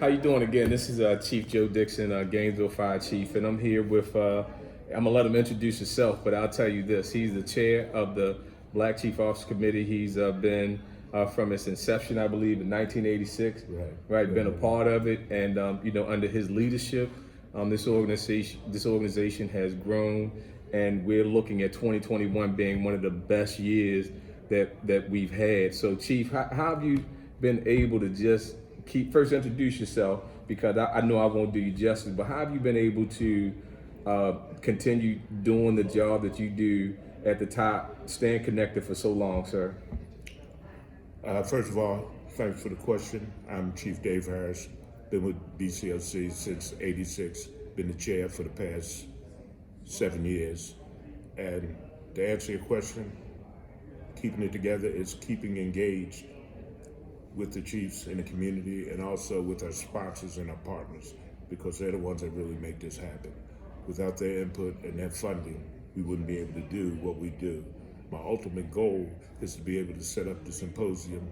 How you doing again? This is Chief Joe Dixon, Gainesville Fire Chief, and I'm here with, I'm gonna let him introduce himself, but I'll tell you this, he's the chair of the Black Chief Officer Committee. He's been from its inception, I believe, in 1986, right? Been a part of it, and under his leadership, this organization has grown, and we're looking at 2021 being one of the best years that we've had. So Chief, how have you been able to just first introduce yourself, because I know I won't do you justice, but how have you been able to continue doing the job that you do at the top, staying connected for so long, sir? First of all, thanks for the question. I'm Chief Dave Harris, been with BCOC since '86, been the chair for the past 7 years. And to answer your question, keeping it together is keeping engaged with the chiefs in the community and also with our sponsors and our partners, because they're the ones that really make this happen. Without their input and their funding, we wouldn't be able to do what we do. My ultimate goal is to be able to set up the symposium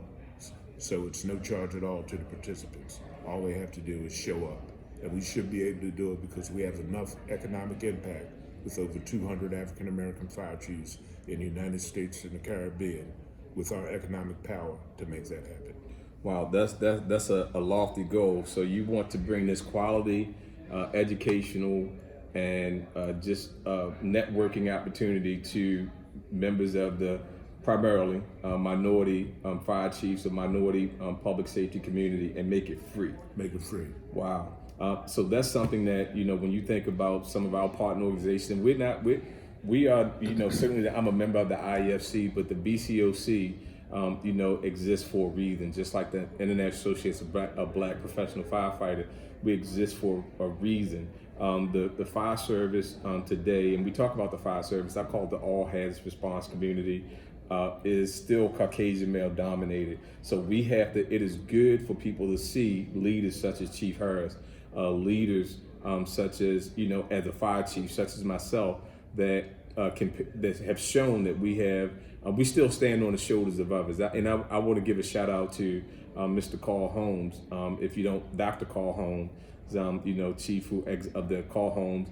so it's no charge at all to the participants. All they have to do is show up. And we should be able to do it because we have enough economic impact with over 200 African American fire chiefs in the United States and the Caribbean with our economic power to make that happen. Wow, that's a lofty goal. So you want to bring this quality, educational, and just networking opportunity to members of the primarily minority fire chiefs or minority public safety community, and make it free. Make it free. Wow. So that's something that, when you think about some of our partner organizations, we are, certainly I'm a member of the IFC, but the BCOC, exists for a reason. Just like the International Association of Black Professional Firefighters, we exist for a reason. The fire service today, and we talk about the fire service, I call it the all hazards response community, is still Caucasian male dominated. So we have to, it is good for people to see leaders such as Chief Harris, leaders such as, as a fire chief, such as myself, that have shown that we still stand on the shoulders of others. I want to give a shout out to Mr. Carl Holmes, Dr. Carl Holmes, chief of the Carl Holmes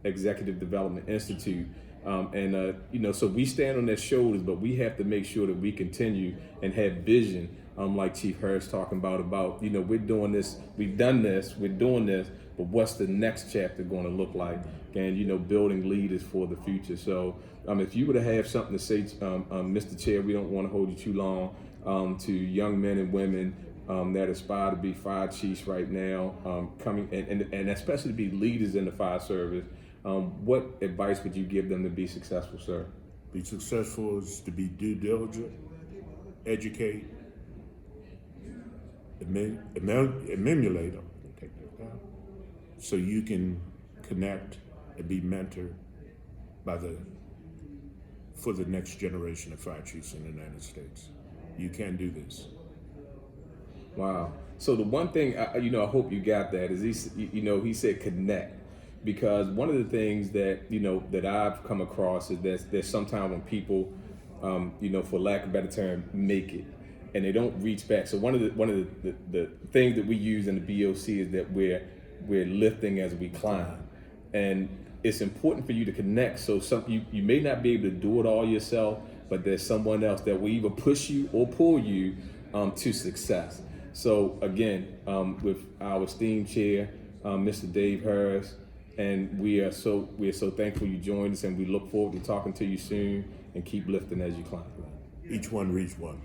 Executive Development Institute. So we stand on their shoulders, but we have to make sure that we continue and have vision, like Chief Harris talking about, we're doing this, we've done this, we're doing this, but what's the next chapter going to look like? And, building leaders for the future. So if you were to have something to say, Mr. Chair, we don't want to hold you too long, to young men and women that aspire to be fire chiefs right now, coming and especially to be leaders in the fire service, what advice would you give them to be successful, sir? Be successful is to be due diligent, educate, emulate them, take that down, so you can connect and be mentored for the next generation of fire chiefs in the United States. You can do this. Wow. So the one thing, I hope you got that, is he said connect. Because one of the things that, that I've come across is there's sometimes when people, for lack of a better term, make it, and they don't reach back. So one of the things that we use in the BOC is that we're lifting as we climb. And it's important for you to connect. So you may not be able to do it all yourself, but there's someone else that will either push you or pull you to success. So again, with our esteemed chair, Mr. Dave Harris, and we are so thankful you joined us, and we look forward to talking to you soon, and keep lifting as you climb. Each one reach one.